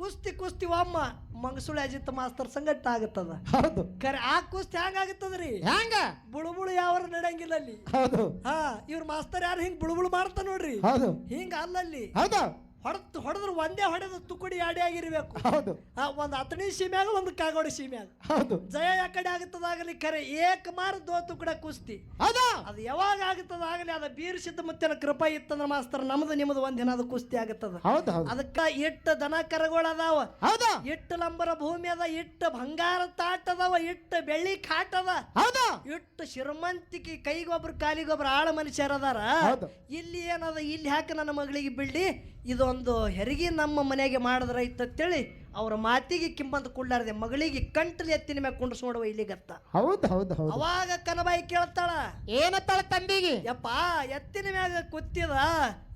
ಕುಸ್ತಿ ಒಮ್ಮ ಮಂಗಸುಳಿ ಅಜಿತ್ ಮಾಸ್ತರ್ ಸಂಗಟ ಆಗತ್ತದ. ಹೌದು ಖರೆ ಆ ಕುಸ್ತಿ ಹೆಂಗ ಆಗತ್ತದ್ರಿ? ಹೆಂಗ ಬುಳುಬುಳು ಯಾವ್ರ ನಡೆಯಂಗಿಲ್ಲ ಅಲ್ಲಿ. ಹೌದು ಹಾ ಇವ್ರ ಮಾಸ್ತರ್ ಯಾರು ಹಿಂಗ್ ಬುಳುಬುಳು ಮಾಡ್ತಾ ನೋಡ್ರಿ, ಹೌದು ಹಿಂಗ ಅಲ್ಲಲ್ಲಿ ಹೌದು ಹೊಡೆದ್ರು ಒಂದೇ ಹೊಡೆದ ತುಕುಡಿ ಆಡಿ ಆಗಿರ್ಬೇಕು. ಹೌದು ಒಂದ್ ಅತಣಿ ಸೀಮ್ಯಾಗ ಒಂದು ಕಾಗೋಡಿ ಸೀಮ್ಯಾಗ ಹೌದು ಜಯ ಯಾಕಡೆ ಆಗತ್ತದಾಗಲಿ. ಖರೆ ಏಕ ಮಾರ ದೋ ತುಕುಡ ಕುಸ್ತಿ ಹೌದು ಅದು ಯಾವಾಗ ಆಗತ್ತದಾಗಲಿ ಅದ ಬೀರ್ ಸಿದ್ಧ ಮುತ್ತಿನ ಕೃಪಾ ಇತ್ತಂದ್ರ ಮಾಸ್ತರ್ ನಮ್ದು ನಿಮ್ದು ಒಂದಿನ ಅದು ಕುಸ್ತಿ ಆಗತ್ತದ. ಹೌದು ಹೌದು ಅದಕ್ಕ ಇಟ್ಟ ದನ ಕರಗೋಳ ಅದಾವ, ಹೌದು ಇಟ್ಟು ಲಂಬರ ಭೂಮಿ ಅದ, ಇಟ್ಟು ಬಂಗಾರ ತಾಟ ಅದಾವ, ಇಟ್ಟು ಬೆಳ್ಳಿ ಕಾಟ ಅದ, ಹೌದು ಇಟ್ಟು ಶ್ರೀಮಂತಿಕೆ ಕೈಗೊಬ್ರು ಕಾಲಿಗೊಬ್ರು ಆಳ ಮನುಷ್ಯರ ಅದಾರ. ಹೌದು. ಇಲ್ಲಿ ಏನದ, ಇಲ್ಲಿ ಹಾಕಿ ನನ್ನ ಮಗಳಿಗೆ ಬಿಡ್ಲಿ, ಇದೊಂದು ಹೆರಿಗೆ ನಮ್ಮ ಮನೆಗೆ ಮಾಡಿದ್ರ ಇತ್ತಂತೇಳಿ ಅವ್ರ ಮಾತಿಗೆ ಕಿಮ್ಮಂತ ಕುಳ್ಳಾರದೆ ಮಗಳಿಗೆ ಕಂಟಲಿ ಎತ್ತಿನ ಮ್ಯಾಗ ಕುಂಡ್ಸ್ ನೋಡುವ ಇಲ್ಲಿಗತ್ತ. ಹೌದು ಹೌದು ಹೌದು ಅವಾಗ ಕನಬಾಯಿ ಕೇಳ್ತಾಳ, ಏನತ್ತಾಳ ತಂದಿಗೆ? ಯಪ್ಪ ಎತ್ತಿನ ಮ್ಯಾಗ ಕೂತಿದ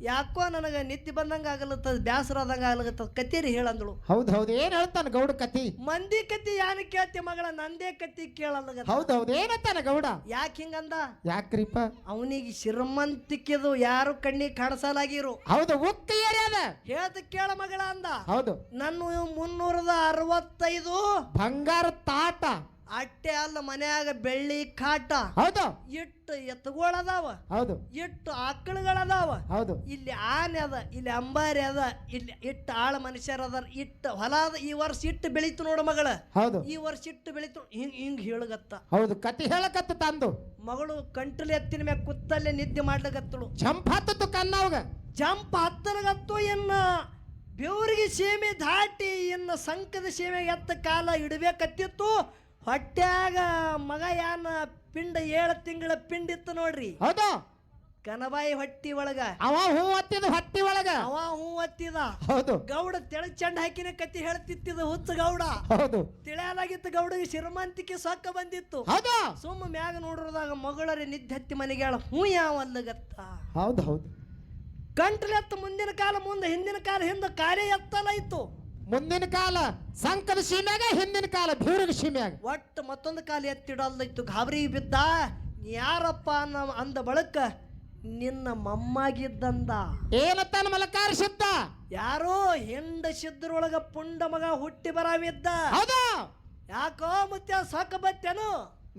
ಯಾಕೋ ನನಗ ನಿತ್ತಿ ಬಂದಂಗ ಆಗಲತ್ತದ, ಬ್ಯಾಸರ ಆದಂಗ ಆಗ್ಲತ್ತದ, ಕತೀರಿ ಹೇಳಂದಳು. ಹೌದು ಹೌದು ಏನ್ ಹೇಳ್ತಾನ ಗೌಡ ಕತಿ? ಮಂದಿ ಕತಿ ಯಾನ ಕೇಳ್ತಿ ಮಗಳ, ನಂದೇ ಕತಿ ಕೇಳಲ್ಲ. ಹೌದು ಹೌದು ಏನತ್ತಾನ ಗೌಡ? ಯಾಕೆ ಹಿಂಗಂದ? ಯಾಕ್ರಿಪ್ಪ? ಅವನಿಗೆ ಶ್ರೀಮಂತಿಕೆದು ಯಾರು ಕಣ್ಣಿಗೆ ಕಾಣಿಸಲಾಗಿರು. ಹೌದು ಉಕ್ಕ ಏರಿಯಾದ ಹೇಳ್ತ ಕೇಳ ಮಗಳ ಅಂದ. ಹೌದು ನನ್ನ 365 ಬಂಗಾರ ತಾಟ ಅಟ್ಟೆ ಅಲ್ಲ ಮನ್ಯಾಗ ಬೆಳ್ಳಿ ಕಾಟ, ಹೌದು ಇಟ್ಟು ಎತ್ತುಗಳದಾವ, ಹೌದು ಇಟ್ಟು ಆಕಳುಗಳದಾವ, ಹೌದು ಇಲ್ಲಿ ಆನೆ ಅದ, ಇಲ್ಲಿ ಅಂಬಾರಿ ಅದ, ಇಲ್ಲಿ ಇಟ್ಟು ಆಳ ಮನುಷ್ಯರ ಅದ, ಇಟ್ಟು ಹೊಲ ಅದ. ಈ ವರ್ಷ ಇಟ್ಟು ಬೆಳೀತು ನೋಡು ಮಗಳ, ಹೌದು ಈ ವರ್ಷ ಇಟ್ಟು ಬೆಳೀತು ಹಿಂಗ್ ಹೇಳಗತ್ತ. ಹೌದು ಕತಿ ಹೇಳಕತ್ತ ತಂದು ಮಗಳು ಕಂಟ್ಲಿ ಎತ್ತಿನ ಮ್ಯಾಗ ಕುತ್ತಲ್ಲೇ ನಿದ್ದೆ ಮಾಡ್ಲಕತ್ತಳು. ಜಂಪ್ ಹತ್ತತ್ತು ಕನ್ನವಾಗ ಜಂಪ್ ಹತ್ತನಗತ್ತು ಎನ್ನ ಬೆವರಿಗೆ ಸೀಮೆ ದಾಟಿ ಇನ್ನು ಸಂಕದ ಸೀಮೆಗೆ ಎತ್ತ ಕಾಲ ಇಡಬೇಕತ್ತಿತ್ತು. ಹೊಟ್ಯಾಗ ಮಗ ಯಾನ ಪಿಂಡ 7 ತಿಂಗಳ ಪಿಂಡ ಇತ್ತು ನೋಡ್ರಿ. ಹೌದು ಕನಬಾಯಿ ಹೊಟ್ಟಿ ಒಳಗ ಅವ ಹೂ ಹತ್ತಿದ ಹೊಟ್ಟಿ ಒಳಗ ಅವ ಹೂ ಹತ್ತಿದ. ಹೌದು ಗೌಡ ತೆಳಗ್ ಚಂಡ ಹಾಕಿನ ಕತ್ತಿ ಹೇಳ್ತಿತ್ತಿದ ಹುಚ್ಚ ಗೌಡ. ಹೌದು ತಿಳಿಯಾಲಾಗಿತ್ತು ಗೌಡಿಗೆ ಶ್ರೀಮಂತಿಕೆ ಸೊಕ್ಕ ಬಂದಿತ್ತು. ಹೌದು ಸುಮ್ಮ ಮ್ಯಾಗ ನೋಡ್ರದಾಗ ಮಗಳರಿ ನಿದ್ದೆ ಹತ್ತಿ ಮನೆಗೆ ಹೂ ಯಾವಲ್ಲಗತ್ತ. ಹೌದು ಹೌದು ಗಂಟಲು ಎತ್ತ ಮುಂದಿನ ಕಾಲ ಮುಂದೆ, ಹಿಂದಿನ ಕಾಲ ಹಿಂದೆ, ಕಾರ್ಯ ಎತ್ತಲ ಇತ್ತು. ಮುಂದಿನ ಕಾಲ ಸಂಕದ ಸೀಮ್ಯಾಗ, ಹಿಂದಿನ ಕಾಲ ಭೀರಗ ಸೀಮ್ಯಾಗ. ಒಟ್ಟು ಮತ್ತೊಂದು ಕಾಲ ಎತ್ತಿಡಲ್ದಿತ್ತು. ಗಾಬರಿ ಬಿದ್ದ. ಯಾರಪ್ಪ ಅಂದ ಬಳಕ ನಿನ್ನ ಮೊಮ್ಮಗಿದ್ದಂದ. ಏನತ್ತಾನ ಮಲಕಾರ ಸಿದ್ಧ? ಯಾರೋ ಹೆಂಡ ಸಿದ್ರೊಳಗ ಪುಂಡ ಮಗ ಹುಟ್ಟಿ ಬರಾವಿದ್ದ. ಹೌದು ಯಾಕೋ ಮುತ್ಯ ಸಾಕ ಬತ್ತೇನು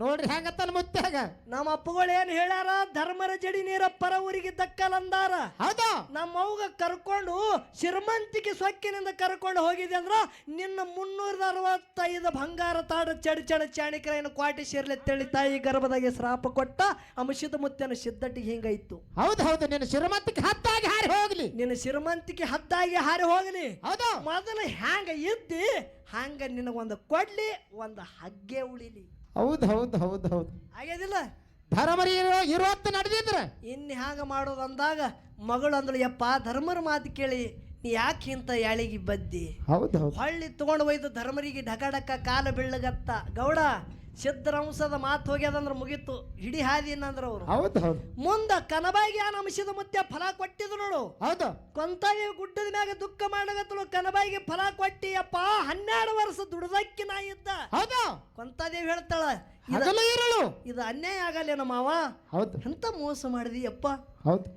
ನೋಡ್ರಿ ಹೆಂಗತ್ತಾನ ಮುತ್ಯಾಗ. ನಮ್ಮ ಅಪ್ಪಗಳು ಏನ್ ಹೇಳ್ಯಾರ, ಧರ್ಮರ ಜಡಿ ನೀರಪ್ಪರ ಊರಿಗೆ ದಕ್ಕಲಂದಾರ. ಹೌದು ನಮ್ಮ ಅವ್ಗ ಕರ್ಕೊಂಡು ಶ್ರೀಮಂತಿಕೆ ಸೊಕ್ಕಿನಿಂದ ಕರ್ಕೊಂಡು ಹೋಗಿದೆ ಅಂದ್ರ ನಿನ್ನ 365 ಬಂಗಾರ ತಾಡ ಚಡ ಚಾಣಿಕರೇನು ಕ್ವಾಟಿ ಸೇರ್ಲೆ ತೆಳಿ ತಾಯಿ ಗರ್ಭದಾಗೆ ಶ್ರಾಪ ಕೊಟ್ಟ ಅಂಶದ ಮುತ್ತನ ಸಿದ್ದಟ್ಟಿಗೆ ಹಿಂಗಾಯ್ತು. ಹೌದು ಹೌದು ನಿನ್ನ ಶ್ರೀಮಂತಿಕೆ ಹತ್ತಾಗಿ ಹಾರಿ ಹೋಗ್ಲಿ, ನಿನ್ನ ಶ್ರೀಮಂತಿಕೆ ಹದ್ದಾಗಿ ಹಾರಿ ಹೋಗಲಿ. ಹೌದು ಮೊದಲು ಹ್ಯಾಂಗ ಇದ್ದಿ ಹಂಗ ನಿನಗೊಂದು ಕೊಡ್ಲಿ, ಒಂದು ಹಗ್ಗೆ ಉಳಿಲಿ. ಹೌದು ಹೌದು ಹೌದು ಹೌದು ಆಗ್ಯದಿಲ್ಲ? ಧರ್ಮರಿ ಇರುವತ್ತು ನಡೆದಿದ್ರ ಇನ್ನು ಹ್ಯಾಂಗ ಮಾಡೋದು ಅಂದಾಗ ಮಗಳು ಅಂದಳು, ಯಪ್ಪ ಧರ್ಮರ ಮಾತು ಕೇಳಿ ನೀ ಯಾಕೆ ಇಂತ ಯಾಳಿಗೆ ಬದ್ದಿ? ಹೌದು ಹೌದು ಹೊಳ್ಳಿ ತಗೊಂಡು ಒಯ್ದು ಧರ್ಮರಿಗೆ ಢಕಢಕ ಕಾಲ ಬೀಳಗತ್ತ. ಗೌಡ ಸಿದ್ಧರಂಶದ ಮಾತು ಹೋಗ್ಯದಂದ್ರ ಮುಗೀತು, ಹಿಡಿ ಹಾದಿ ಅನ್ನಂದ್ರ ಅವರು. ಹೌದು ಹೌದು ಮುಂದ ಕನಬಾಯಿಗೆ ಆ ಅಂಶದ ಮುತ್ತೆ ಫಲ ಕೊಟ್ಟಿದ್ರು ನೋಡು. ಹೌದು ಕೊಂತಾಯಿ ಗುಡ್ಡದ ಮ್ಯಾಗ ದುಃಖ ಮಾಡಗತ್ತಳು. ಕನಬಾಯಿಗೆ ಫಲ ಕೊಟ್ಟಿಯಪ್ಪ, 12 ವರ್ಷ ದುಡ್ದಕ್ಕಿ ನಾ ಇದ್ದ. ಹೌದು ಕೊಂತಾದೇವಿ ಹೇಳ್ತಾಳ, ಹಗಲು ಇರಳು ಇದು ಅನ್ಯಾಯ ಆಗಲ್ಲೇನ ಮಾವ? ಹೌದು ಎಂತ ಮೋಸ ಮಾಡಿದಿಯಪ್ಪ. ಹೌದು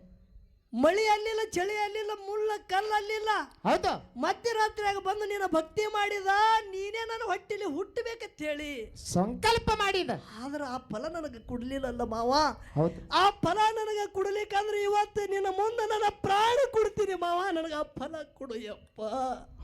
ಮಳಿ ಅಲ್ಲಿಲ್ಲ, ಚಳಿ ಅಲ್ಲಿಲ್ಲ, ಮುಳ್ಳ ಕಲ್ಲು ಅಲ್ಲಿಲ್ಲ. ಹೌದು ಮಧ್ಯರಾತ್ರಿಯಾಗ ಬಂದು ನೀನು ಭಕ್ತಿ ಮಾಡಿದ, ನೀನೇ ನನ್ನ ಹೊಟ್ಟಿಲಿ ಹುಟ್ಟಬೇಕಂತ ಹೇಳಿ ಸಂಕಲ್ಪ ಮಾಡಿದ. ಆದ್ರೆ ಆ ಫಲ ನನಗೆ ಕೊಡ್ಲಿಲ್ಲಲ್ಲ ಮಾವ. ಹೌದು ಆ ಫಲ ನನಗೆ ಕೊಡ್ಲಿಕ್ಕಂದ್ರೆ ಇವತ್ತು ನಿನ್ನ ಮುಂದೆ ನನ್ನ ಪ್ರಾಣ ಕೊಡ್ತೀನಿ ಮಾವ, ನನಗೆ ಆ ಫಲ ಕೊಡುಯಪ್ಪ.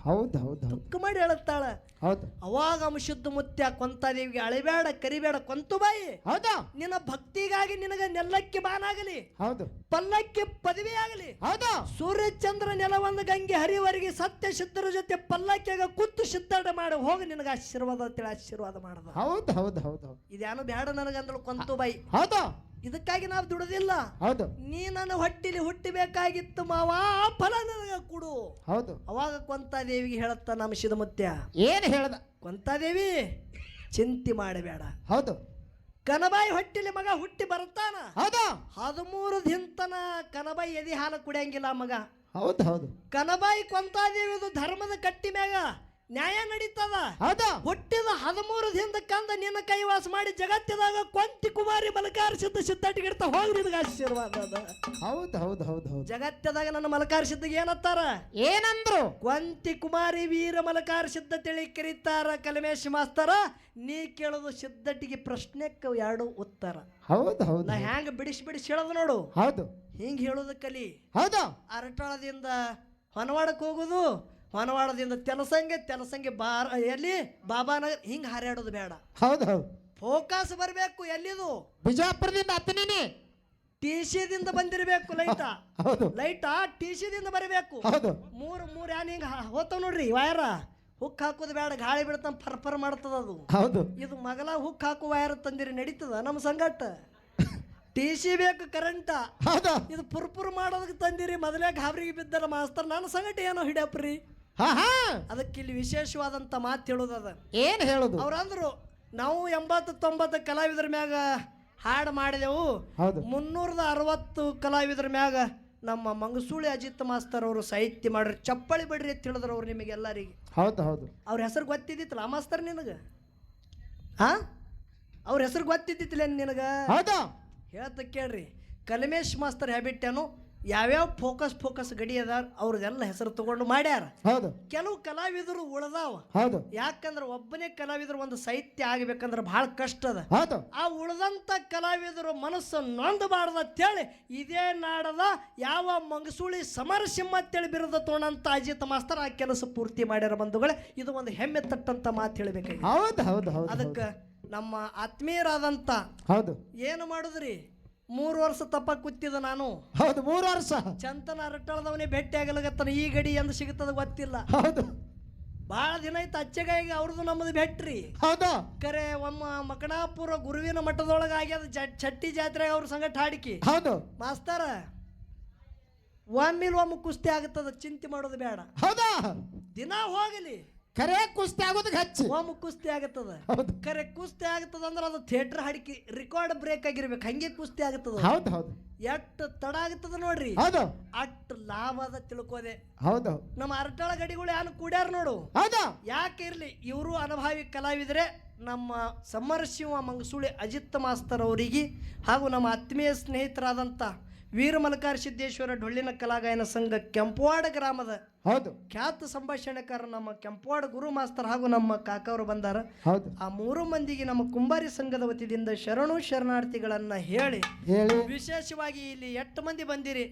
ಹೌದು ಹೌದು ಹೌದು ದುಃಖ ಮಾಡಿ ಹೇಳುತ್ತಾಳ. ಹೌದು ಅವಾಗ ಅಂಶುದ್ಧ ಮುತ್ಯ ಕೊಂತಾದೇವಿಗೆ ಅಳಿಬೇಡ ಕರಿಬೇಡ ಕೊಂತುಬಾಯಿ, ಹೌದು ನಿನ್ನ ಭಕ್ತಿಗಾಗಿ ನಿನಗೆ ನೆಲ್ಲಕ್ಕೆ ಬಾನಾಗಲಿ, ಹೌದು ಪಲ್ಲಕ್ಕೆ ಪದವಿ ಆಗಲಿ. ಹೌದು ಸೂರ್ಯಚಂದ್ರ ನೆಲವೊಂದು ಗಂಗೆ ಹರಿವರೆಗೆ ಸತ್ಯ ಸಿದ್ಧರ ಜೊತೆ ಪಲ್ಲಕ್ಕಿಯಾಗ ಕೂತು ಸಿದ್ಧಾರ್ಥ ಮಾಡಿ ಹೋಗಿ ನಿನಗೆ ಆಶೀರ್ವಾದ ಅಂತೇಳಿ ಆಶೀರ್ವಾದ ಮಾಡದ. ಹೌದು ಹೌದು ಹೌದು ಹೌದು ಇದ್ಯಾನು ಬೇಡ ನನಗಂದಳು ಕೊಂತುಬಾಯಿ. ಹೌದು ಇದಕ್ಕಾಗಿ ನಾವು ದುಡದಿಲ್ಲ. ಹೌದು ನೀ ನನ್ನ ಹೊಟ್ಟಿಲಿ ಹುಟ್ಟಬೇಕಾಗಿತ್ತು ಮಾವ, ಆ ಫಲ ನನಗೆ ಕೊಡು. ಹೌದು ಅವಾಗ ಕೊಂತಾದೇವಿಗೆ ಹೇಳತ್ತ ನಮಶಿದ ಮುತ್ಯ, ಏನು ಹೇಳ್ದ? ಕೊಂತಾದೇವಿ ಚಿಂತೆ ಮಾಡಬೇಡ. ಹೌದು ಕನಬಾಯಿ ಹೊಟ್ಟಿಲಿ ಮಗ ಹುಟ್ಟಿ ಬರ್ತಾನ. ಹೌದು 13 ದಿನತನ ಕನಬಾಯಿ ಎದಿ ಹಾಲು ಕುಡಿಯಂಗಿಲ್ಲ ಮಗ. ಹೌದು ಹೌದು ಕನಬಾಯಿ ಕೊಂತಾದೇವಿದು ಧರ್ಮದ ಕಟ್ಟಿ ಮ್ಯಾಗ ನ್ಯಾಯ ನಡೀತದ. ಹೌದು ಹುಟ್ಟಿದ 13 ದಿನದ ಕಂದ ನಿನ್ನ ಕೈವಾಸ ಮಾಡಿ ಜಗತ್ತಿದಾಗ ಕೊಂತಿ ಕುಮಾರಿ ಮಲಕಾರ ಸಿದ್ಧ ಸಿದ್ಧಟಿಗಿಡ್ತಾ ಹೋಗ್ರಿ ನಿನಗೆ ಆಶೀರ್ವಾದ ಅದ. ಹೌದು ಹೌದು ಹೌದು ಹೌದು ಜಗತ್ತದಾಗ ನನ್ನ ಮಲಕಾರ ಸಿದ್ಧಿಗೆ ಏನತ್ತಾರ? ಏನಂದ್ರು? ಕೊಂತಿ ಕುಮಾರಿ ವೀರ ಮಲಕಾರ ಸಿದ್ಧ ತಿಳಿ ಕರೀತಾರ. ಕಲಮೇಶ್ ಮಾಸ್ತರ ನೀ ಕೇಳೋದು ಸಿದ್ಧಟಿಗೆ ಪ್ರಶ್ನೆಕ್ಕೆ 2 ಉತ್ತರ. ಹೌದು ಹೌದು ನಾ ಹ್ಯಾಂಗ ಬಿಡಿಸಿ ಹೇಳೋದು ನೋಡು. ಹೌದು ಹಿಂಗ್ ಹೇಳೋದು ಕಲಿ. ಹೌದು ಅರಟಾಳದಿಂದ ಹೊನವಾಡಕ್ಕೆ ಹೋಗುದು, ಹೊನವಾಡದಿಂದ ತೆಲಸಂಗೆ ಎಲ್ಲಿ ಬಾಬಾನಗರ್ ಹಿಂಗ್ ಹಾರಾಡೋದು ಬೇಡ. ಹೌದು ಹೌದು ಫೋಕಸ್ ಬರಬೇಕು. ಎಲ್ಲಿದು? ಬಿಜಾಪುರದಿಂದ ಹತ್ತನೇನೆ ಟಿಸಿದಿಂದ ಬಂದಿರಬೇಕು. ಹೌದು ಲೈಟಾ ಟಿಸಿದಿಂದ ಬರಬೇಕು. ಹೌದು ಮೂರ್ ಯಾನ್ ಹಿಂಗ ಹೋತಾವ ನೋಡ್ರಿ ವೈರ. ಹುಕ್ ಹಾಕೋದು ಬೇಡ, ಗಾಳಿ ಬಿಡ್ತಾನ ಫರ್ಫರ್ ಮಾಡ್ತದ ಅದು. ಹೌದು ಇದು ಮಗಲ ಹುಕ್ ಹಾಕು ವೈರ್ ತಂದಿರಿ ನಡೀತದ ನಮ್ಮ ಸಂಗಟ. ಟಿಸಿ ಬೇಕು ಕರೆಂಟ. ಹೌದು ಇದು ಪುರ್ಪುರ್ ಮಾಡೋದಕ್ಕೆ ತಂದಿರಿ. ಮೊದಲೇ ಗಾಬರಿಗೆ ಬಿದ್ದಲ್ಲ ಮಾಸ್ತರ್, ನನ್ನ ಸಂಗಟ ಏನೋ ಹಿಡಿಯಪ್ರಿ. ಹಾ ಹಾ ಅದಕ್ಕೆ ಇಲ್ಲಿ ವಿಶೇಷವಾದಂತ ಮಾತು ಹೇಳೋದದ. ಏನ್ ಹೇಳುದು? ಅವ್ರಂದ್ರು ನಾವು 80-90 ಕಲಾವಿದರ ಮ್ಯಾಗ ಹಾಡು ಮಾಡಿದೆವು. ಹೌದು 360 ಕಲಾವಿದರ ಮ್ಯಾಗ ನಮ್ಮ ಮಂಗಸೂಳಿ ಅಜಿತ್ ಮಾಸ್ತರ್ ಅವರು ಸಾಹಿತ್ಯ ಮಾಡ್ರಿ. ಚಪ್ಪಳಿ ಬಿಡ್ರಿ ಅಂತ ಹೇಳಿದ್ರು ಅವ್ರು ನಿಮಗೆಲ್ಲರಿಗೆ. ಹೌದು ಹೌದು ಅವ್ರ ಹೆಸರು ಗೊತ್ತಿದ್ದಿತ್ತಲ್ಲ ಆ ಮಾಸ್ತರ್ ನಿನಗ? ಹಾ ಅವ್ರ ಹೆಸರು ಗೊತ್ತಿದ್ದಿತ್ತಿಲ್ಲ ನಿನಗ? ಹೌದು ಹೇಳ್ತ ಕೇಳ್ರಿ. ಕಲಮೇಶ್ ಮಾಸ್ತರ್ ಹ್ಯಾಬಿಟ್ ಏನು, ಯಾವ್ಯಾವ ಫೋಕಸ್ ಗಡಿ ಅದಾರ ಅವ್ರದೆಲ್ಲ ಹೆಸರು ತಗೊಂಡು ಮಾಡ್ಯಾರ. ಹೌದು ಕೆಲವು ಕಲಾವಿದರು ಉಳ್ದಾವ. ಹೌದು ಯಾಕಂದ್ರೆ ಒಬ್ಬನೇ ಕಲಾವಿದರು ಒಂದು ಸಾಹಿತ್ಯ ಆಗ್ಬೇಕಂದ್ರೆ ಬಹಳ ಕಷ್ಟ ಅದ. ಹೌದು ಆ ಉಳ್ದಂತ ಕಲಾವಿದರು ಮನಸ್ಸು ನೊಂದಬಾರ್ದ ಅಂತೇಳಿ ಇದೇ ನಾಡದ ಯಾವ ಮಂಗಸೂಳಿ ಸಮರಸಿಂಹ ಅಂತೇಳಿ ಬಿರುದ ತೋಣಂತ ಅಜಿತ್ ಮಾಸ್ತರ್ ಆ ಕೆಲಸ ಪೂರ್ತಿ ಮಾಡ್ಯಾರ ಬಂಧುಗಳೇ. ಇದು ಒಂದು ಹೆಮ್ಮೆ ತಟ್ಟಂತ ಮಾತು ಹೇಳಬೇಕಾಗಿ. ಹೌದು ಹೌದು ಹೌದು ಅದಕ್ಕೆ ನಮ್ಮ ಆತ್ಮೀಯರಾದಂತ ಹೌದು ಏನು ಮಾಡುದ್ರಿ, 3 ವರ್ಷ ತಪ್ಪ ಕೂತಿದ್ದ ನಾನು. ಹೌದು 3 ವರ್ಷ ಚಂತನ ಅರಟಾಳದವನೇ ಭೇಟಿ ಆಗಲಾಗತ್ತಾನ. ಈ ಗಡಿ ಎಂದು ಸಿಗುತ್ತದ ಗೊತ್ತಿಲ್ಲ. ಹೌದು ಬಹಳ ದಿನ ಆಯ್ತು ಅಚ್ಚೆಗಾಯಿಗೆ ಅವ್ರದ್ದು ನಮ್ಮದು ಭೇಟ್ರಿ. ಹೌದು ಕರೆ ಒಮ್ಮ ಮಕಣಾಪುರ ಗುರುವಿನ ಮಠದೊಳಗ ಆಗ್ಯದ ಚಟ್ಟಿ ಜಾತ್ರೆಗೆ ಅವ್ರ ಸಂಗಟ ಹಾಡಿಕಿ. ಹೌದು ಮಾಸ್ತರ ಒಮ್ಮೆ ಕುಸ್ತಿ ಆಗುತ್ತದ, ಚಿಂತೆ ಮಾಡೋದು ಬೇಡ. ಹೌದಾ ದಿನ ಹೋಗಲಿ ಕರೆ ಕುಸ್ತಿ ಆಗೋದಕ್ಕೆ ಹಚ್ಚಿ ಒಮ್ಮೆ ಕುಸ್ತಿ ಆಗತ್ತದ. ಹೌದು ಕರೆ ಕುಸ್ತಿ ಆಗತ್ತದ ಅಂದ್ರೆ ಅದು ಥಿಯೇಟರ್ ಹಾಡಿಕಿ ರೆಕಾರ್ಡ್ ಬ್ರೇಕ್ ಆಗಿರ್ಬೇಕು. ಹಂಗೆ ಕುಸ್ತಿ ಆಗತ್ತದ. ಹೌದು ಹೌದು ಎಷ್ಟು ತಡ ಆಗತ್ತದ ನೋಡ್ರಿ, ಹೌದು ಅಷ್ಟು ಲಾಭ ಅದ ತಿಳ್ಕೋದೆ. ಹೌದು ನಮ್ಮ ಅರಟಾಳ ಗಡಿಗಳು ಯಾರು ಕೂಡ್ಯಾರ ನೋಡು. ಹೌದು ಯಾಕೆ ಇರ್ಲಿ, ಇವರು ಅನುಭವಿ ಕಲಾವಿದರೆ. ನಮ್ಮ ಸಮರಸಿಂಹ ಮಂಗಸೂಳಿ ಅಜಿತ್ ಮಾಸ್ತರ್ ಅವರಿಗೆ ಹಾಗೂ ನಮ್ಮ ಆತ್ಮೀಯ ಸ್ನೇಹಿತರಾದಂಥ ವೀರ ಮಲಕಾರ ಸಿದ್ದೇಶ್ವರ ಡೊಳ್ಳಿನ ಕಲಾಗಾಯನ ಸಂಘ ಕೆಂಪವಾಡ ಗ್ರಾಮದ ಹೌದು ಖ್ಯಾತ ಸಂಭಾಷಣೆಕಾರ ನಮ್ಮ ಕೆಂಪವಾಡ ಗುರು ಮಾಸ್ತರ್ ಹಾಗೂ ನಮ್ಮ ಕಾಕವರು ಬಂದಾರ. ಹೌದು ಆ 3 ಮಂದಿಗೆ ನಮ್ಮ ಕುಂಬಾರಿ ಸಂಘದ ವತಿಯಿಂದ ಶರಣು ಶರಣಾರ್ಥಿಗಳನ್ನ ಹೇಳಿ, ವಿಶೇಷವಾಗಿ ಇಲ್ಲಿ 8 ಮಂದಿ ಬಂದಿರಿ.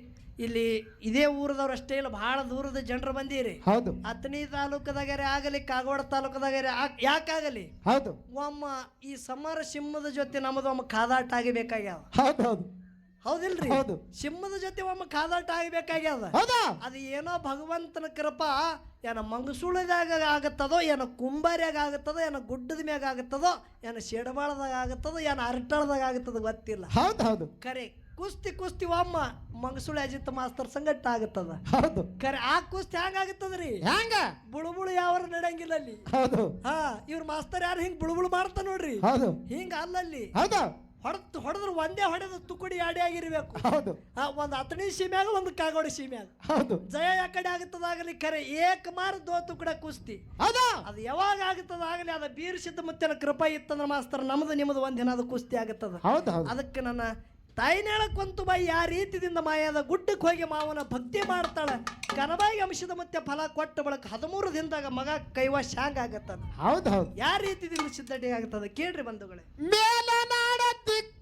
ಇಲ್ಲಿ ಇದೇ ಊರದವ್ರು ಅಷ್ಟೇ ಇಲ್ಲ, ಬಹಳ ದೂರದ ಜನರು ಬಂದಿರಿ. ಹೌದು ಹತ್ತನೇ ತಾಲೂಕದಾಗರೆ ಆಗಲಿ, ಕಾಗವಾಡ ತಾಲೂಕದಾಗರೆ ಯಾಕಾಗಲಿ, ಹೌದು ಒಮ್ಮ ಈ ಸಮರ ಸಿಂಹದ ಜೊತೆ ನಮ್ಮದು ಒಮ್ಮ ಕಾದಾಟ ಆಗಬೇಕಾಗ್ಯಾವ. ಹೌದು ಹೌದು ಹೌದಿಲ್ರಿ? ಹೌದು ಸಿಂಹದ ಜೊತೆ ಒಮ್ಮ ಕಾದಾಟ ಆಗಬೇಕಾಗ್ಯದ. ಹೌದಾ ಅದು ಏನೋ ಭಗವಂತನ ಕೃಪಾ, ಏನ ಮಂಗಸೂಳದಾಗ ಆಗತ್ತದೋ, ಏನ ಕುಂಬಾರಿಯಾಗ ಆಗತ್ತದೋ, ಏನ ಗುಡ್ಡದ ಮ್ಯಾಗ ಆಗತ್ತದೋ, ಏನ ಶೆಡಬಾಳದಾಗ ಆಗತ್ತದೋ, ಏನ ಅರಟಾಳದಾಗ ಆಗತ್ತದೋ ಗೊತ್ತಿಲ್ಲ. ಹೌದು ಹೌದು ಕರೆ ಕುಸ್ತಿ ಒಮ್ಮ ಮಂಗಸೂಳಿ ಅಜಿತ್ ಮಾಸ್ತರ್ ಸಂಗಟ ಆಗತ್ತದ. ಹೌದು ಕರೆ ಆ ಕುಸ್ತಿ ಹ್ಯಾಂಗಾಗತ್ತದ್ರಿ, ಹ್ಯಾಂಗ ಬುಳುಬುಳು ಯಾವ ನಡೆಯಂಗಿಲ್ಲ ಅಲ್ಲಿ. ಹೌದು ಹಾ ಇವ್ರ ಮಾಸ್ತರ್ ಯಾರು ಹಿಂಗ್ ಬುಳುಬುಳು ಮಾಡ್ತಾ ನೋಡ್ರಿ, ಹೌದು ಹಿಂಗ ಅಲ್ಲಲ್ಲಿ ಹೌದು ಹೊಡೆದ್ರು ಒಂದೇ ಹೊಡೆದ ತುಕುಡಿ ಆಡಿ ಆಗಿರ್ಬೇಕು. ಹೌದು ಒಂದು ಹತ್ತನೇ ಸೀಮ್ಯಾಗ ಒಂದು ಕಾಗೋಡಿ ಸೀಮ್ಯಾಗ ಹೌದು ಜಯ ಯಾಕಡೆ ಆಗತ್ತದಾಗಲಿ. ಕರೆ ಏಕ ಮಾರು ದೋ ತುಕುಡ ಕುಸ್ತಿ ಹೌದಾ ಅದು ಯಾವಾಗ ಆಗತ್ತದಾಗಲಿ, ಅದ ಬೀರ್ ಸಿದ್ಧ ಮುತ್ತಿನ ಕೃಪಾ ಇತ್ತಂದ್ರ ಮಾಸ್ತರ್ ನಮ್ದು ನಿಮ್ಮದು ಒಂದಿನ ಅದು ಕುಸ್ತಿ ಆಗತ್ತದ. ಹೌದು ಹೌದು ಅದಕ್ಕೆ ನನ್ನ ತಾಯಿನೇಳಕ್ಕಂತು ಬಾಯಿ ಯಾ ರೀತಿಯಿಂದ ಮಾಯಾದ ಗುಡ್ಡಕ್ಕೆ ಹೋಗಿ ಮಾವನ ಭಕ್ತಿ ಮಾಡ್ತಾಳೆ. ಕನಬಾಯಿ ಅಂಶದ ಮತ್ತೆ ಫಲ ಕೊಟ್ಟ ಬಳಕ 13 ದಿನದಾಗ ಮಗ ಕೈವಾಶ ಹ್ಯಾಂಗ ಆಗತ್ತದ. ಹೌದು ಹೌದು ಯಾವ ರೀತಿಯಿಂದ ಸಿದ್ಧತೆ ಆಗ್ತದ ಕೇಳ್ರಿ ಬಂಧುಗಳೇ. ಮೇಲನಾಡ ದಿಕ್ಕ